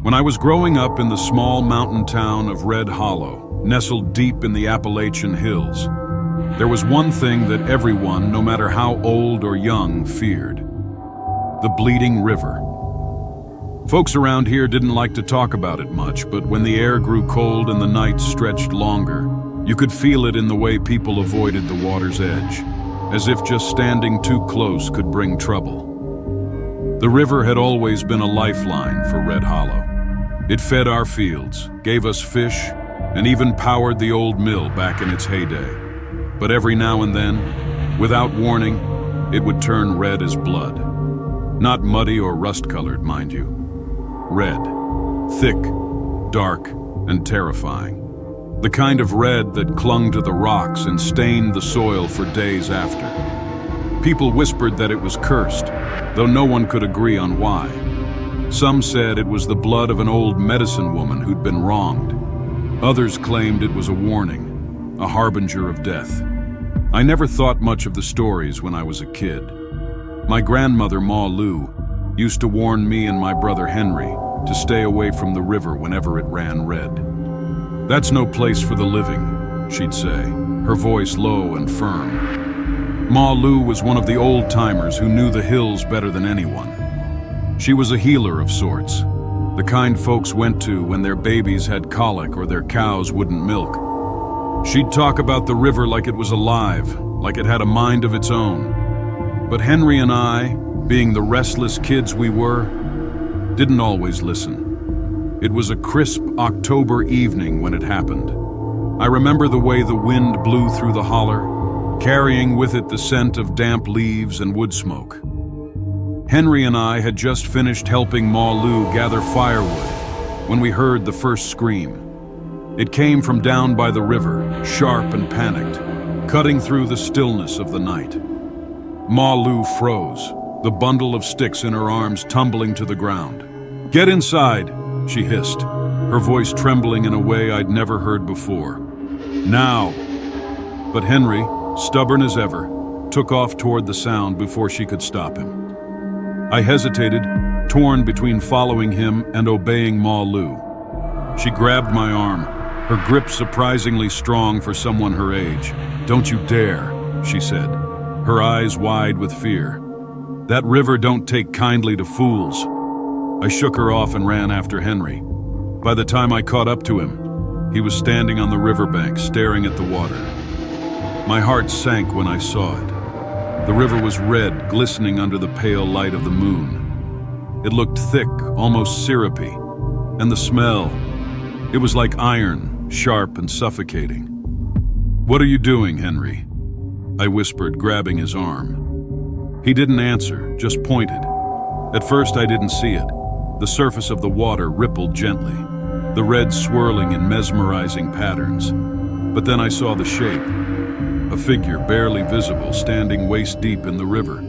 When I was growing up in the small mountain town of Red Hollow, nestled deep in the Appalachian hills, there was one thing that everyone, no matter how old or young, feared: the Bleeding River. Folks around here didn't like to talk about it much, but when the air grew cold and the nights stretched longer, you could feel it in the way people avoided the water's edge, as if just standing too close could bring trouble. The river had always been a lifeline for Red Hollow. It fed our fields, gave us fish, and even powered the old mill back in its heyday. But every now and then, without warning, it would turn red as blood. Not muddy or rust-colored, mind you. Red. Thick, dark, and terrifying. The kind of red that clung to the rocks and stained the soil for days after. People whispered that it was cursed, though no one could agree on why. Some said it was the blood of an old medicine woman who'd been wronged. Others claimed it was a warning, a harbinger of death. I never thought much of the stories when I was a kid. My grandmother, Ma Lou, used to warn me and my brother Henry to stay away from the river whenever it ran red. "That's no place for the living," she'd say, her voice low and firm. Ma Lou was one of the old-timers who knew the hills better than anyone. She was a healer of sorts, the kind folks went to when their babies had colic or their cows wouldn't milk. She'd talk about the river like it was alive, like it had a mind of its own. But Henry and I, being the restless kids we were, didn't always listen. It was a crisp October evening when it happened. I remember the way the wind blew through the holler, carrying with it the scent of damp leaves and wood smoke. Henry and I had just finished helping Ma Lou gather firewood when we heard the first scream. It came from down by the river, sharp and panicked, cutting through the stillness of the night. Ma Lou froze, the bundle of sticks in her arms tumbling to the ground. "Get inside," she hissed, her voice trembling in a way I'd never heard before. "Now!" But Henry, stubborn as ever, took off toward the sound before she could stop him. I hesitated, torn between following him and obeying Ma Lou. She grabbed my arm, her grip surprisingly strong for someone her age. "Don't you dare," she said, her eyes wide with fear. "That river don't take kindly to fools." I shook her off and ran after Henry. By the time I caught up to him, he was standing on the riverbank staring at the water. My heart sank when I saw it. The river was red, glistening under the pale light of the moon. It looked thick, almost syrupy, and the smell, it was like iron, sharp and suffocating. "What are you doing, Henry?" I whispered, grabbing his arm. He didn't answer, just pointed. At first I didn't see it. The surface of the water rippled gently, the red swirling in mesmerizing patterns. But then I saw the shape, a figure barely visible standing waist-deep in the river.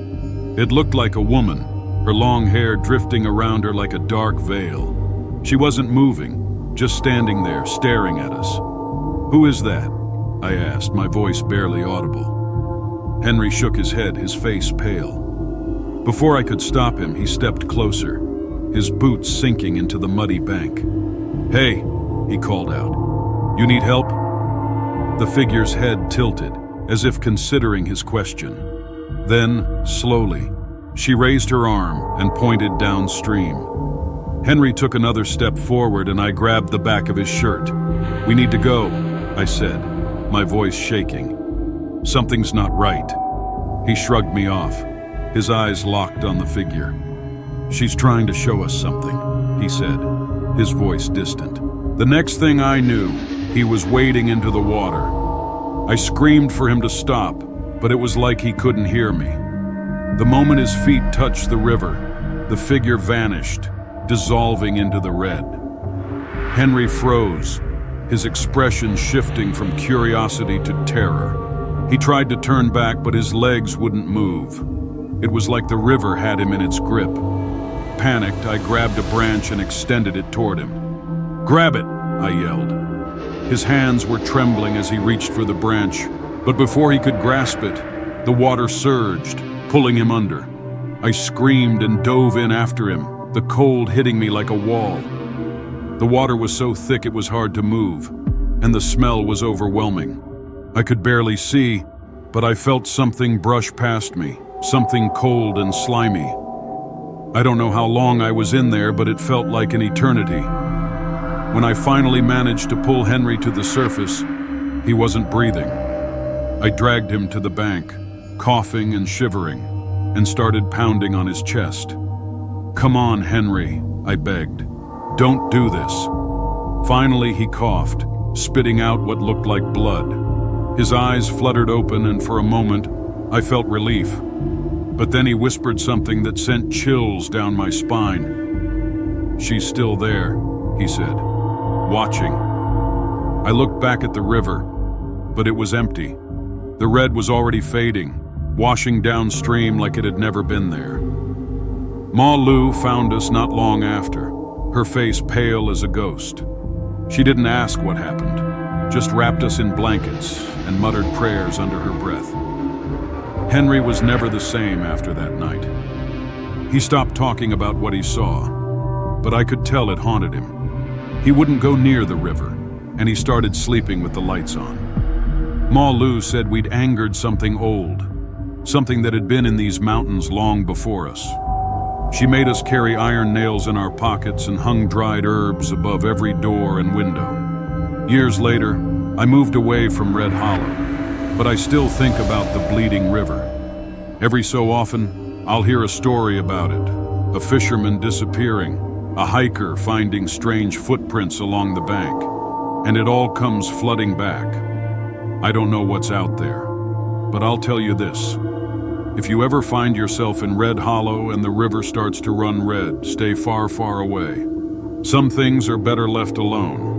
It looked like a woman, her long hair drifting around her like a dark veil. She wasn't moving, just standing there, staring at us. "Who is that?" I asked, my voice barely audible. Henry shook his head, his face pale. Before I could stop him, he stepped closer, his boots sinking into the muddy bank. "Hey," he called out. "You need help?" The figure's head tilted, as if considering his question. Then, slowly, she raised her arm and pointed downstream. Henry took another step forward and I grabbed the back of his shirt. "We need to go," I said, my voice shaking. "Something's not right." He shrugged me off, his eyes locked on the figure. "She's trying to show us something," he said, his voice distant. The next thing I knew, he was wading into the water. I screamed for him to stop, but it was like he couldn't hear me. The moment his feet touched the river, the figure vanished, dissolving into the red. Henry froze, his expression shifting from curiosity to terror. He tried to turn back, but his legs wouldn't move. It was like the river had him in its grip. Panicked, I grabbed a branch and extended it toward him. "Grab it!" I yelled. His hands were trembling as he reached for the branch, but before he could grasp it, the water surged, pulling him under. I screamed and dove in after him, the cold hitting me like a wall. The water was so thick it was hard to move, and the smell was overwhelming. I could barely see, but I felt something brush past me, something cold and slimy. I don't know how long I was in there, but it felt like an eternity. When I finally managed to pull Henry to the surface, he wasn't breathing. I dragged him to the bank, coughing and shivering, and started pounding on his chest. "Come on, Henry," I begged. "Don't do this." Finally, he coughed, spitting out what looked like blood. His eyes fluttered open, and for a moment, I felt relief. But then he whispered something that sent chills down my spine. "She's still there," he said, "watching." I looked back at the river, but it was empty. The red was already fading, washing downstream like it had never been there. Ma Lu found us not long after, her face pale as a ghost. She didn't ask what happened, just wrapped us in blankets and muttered prayers under her breath. Henry was never the same after that night. He stopped talking about what he saw, but I could tell it haunted him. He wouldn't go near the river, and he started sleeping with the lights on. Ma Lu said we'd angered something old, something that had been in these mountains long before us. She made us carry iron nails in our pockets and hung dried herbs above every door and window. Years later, I moved away from Red Hollow, but I still think about the bleeding river. Every so often, I'll hear a story about it. A fisherman disappearing, a hiker finding strange footprints along the bank, and it all comes flooding back. I don't know what's out there, but I'll tell you this. If you ever find yourself in Red Hollow and the river starts to run red, stay far, far away. Some things are better left alone.